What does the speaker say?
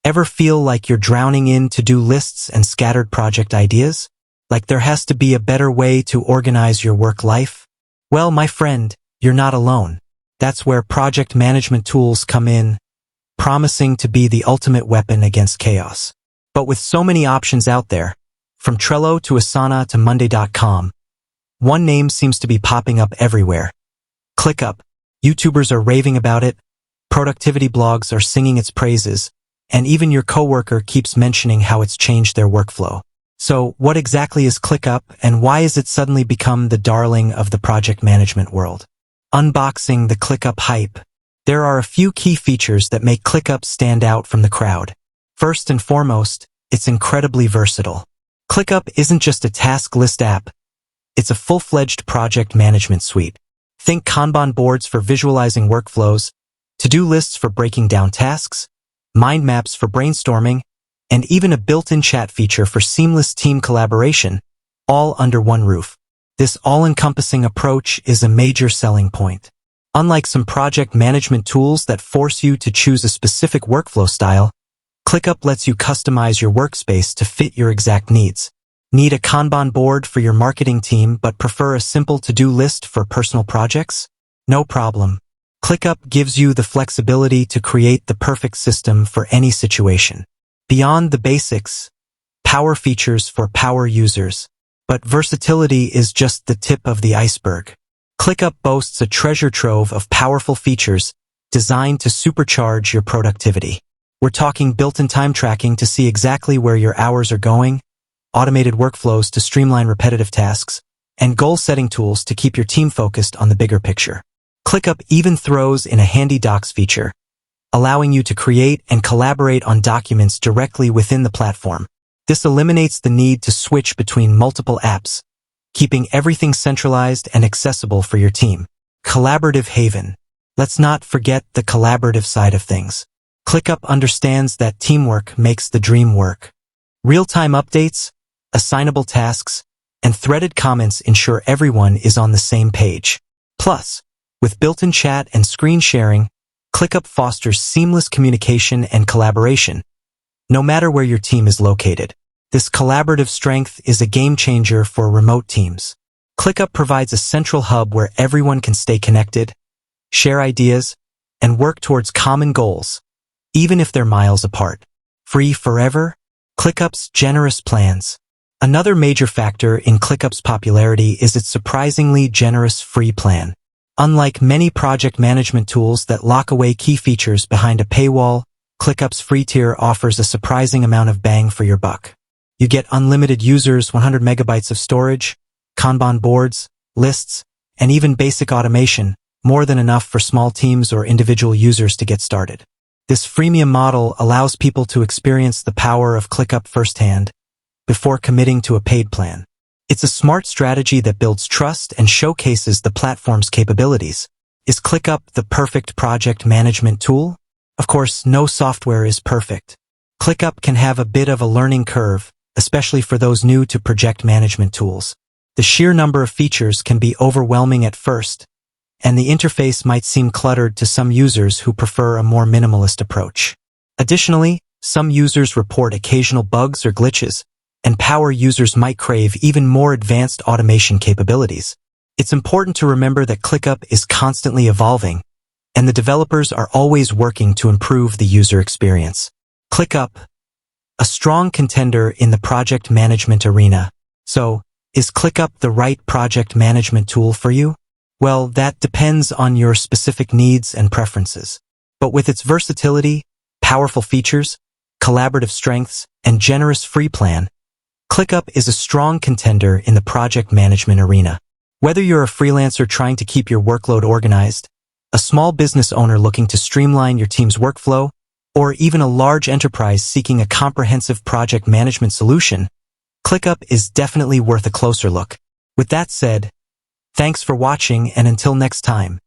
Ever feel like you're drowning in to-do lists and scattered project ideas? Like there has to be a better way to organize your work life? Well, my friend, you're not alone. That's where project management tools come in, promising to be the ultimate weapon against chaos. But with so many options out there, from Trello to Asana to Monday.com, one name seems to be popping up everywhere. ClickUp. YouTubers are raving about it, productivity blogs are singing its praises, and even your coworker keeps mentioning how it's changed their workflow. So, what exactly is ClickUp, and why has it suddenly become the darling of the project management world? Unboxing the ClickUp hype. There are a few key features that make ClickUp stand out from the crowd. First and foremost, it's incredibly versatile. ClickUp isn't just a task list app. It's a full-fledged project management suite. Think Kanban boards for visualizing workflows, to-do lists for breaking down tasks, mind maps for brainstorming, and even a built-in chat feature for seamless team collaboration, all under one roof. This all-encompassing approach is a major selling point. Unlike some project management tools that force you to choose a specific workflow style, ClickUp lets you customize your workspace to fit your exact needs. Need a Kanban board for your marketing team but prefer a simple to-do list for personal projects? No problem. ClickUp gives you the flexibility to create the perfect system for any situation. Beyond the basics, power features for power users. But versatility is just the tip of the iceberg. ClickUp boasts a treasure trove of powerful features designed to supercharge your productivity. We're talking built-in time tracking to see exactly where your hours are going, automated workflows to streamline repetitive tasks, and goal-setting tools to keep your team focused on the bigger picture. ClickUp even throws in a handy docs feature, allowing you to create and collaborate on documents directly within the platform. This eliminates the need to switch between multiple apps, keeping everything centralized and accessible for your team. Collaborative haven. Let's not forget the collaborative side of things. ClickUp understands that teamwork makes the dream work. Real-time updates, assignable tasks, and threaded comments ensure everyone is on the same page. Plus, with built-in chat and screen sharing, ClickUp fosters seamless communication and collaboration, no matter where your team is located. This collaborative strength is a game-changer for remote teams. ClickUp provides a central hub where everyone can stay connected, share ideas, and work towards common goals, even if they're miles apart. Free forever? ClickUp's generous plans. Another major factor in ClickUp's popularity is its surprisingly generous free plan. Unlike many project management tools that lock away key features behind a paywall, ClickUp's free tier offers a surprising amount of bang for your buck. You get unlimited users, 100 megabytes of storage, Kanban boards, lists, and even basic automation, more than enough for small teams or individual users to get started. This freemium model allows people to experience the power of ClickUp firsthand before committing to a paid plan. It's a smart strategy that builds trust and showcases the platform's capabilities. Is ClickUp the perfect project management tool? Of course, no software is perfect. ClickUp can have a bit of a learning curve, especially for those new to project management tools. The sheer number of features can be overwhelming at first, and the interface might seem cluttered to some users who prefer a more minimalist approach. Additionally, some users report occasional bugs or glitches, and power users might crave even more advanced automation capabilities. It's important to remember that ClickUp is constantly evolving, and the developers are always working to improve the user experience. ClickUp, a strong contender in the project management arena. So, is ClickUp the right project management tool for you? Well, that depends on your specific needs and preferences. But with its versatility, powerful features, collaborative strengths, and generous free plan, ClickUp is a strong contender in the project management arena. Whether you're a freelancer trying to keep your workload organized, a small business owner looking to streamline your team's workflow, or even a large enterprise seeking a comprehensive project management solution, ClickUp is definitely worth a closer look. With that said, thanks for watching, and until next time.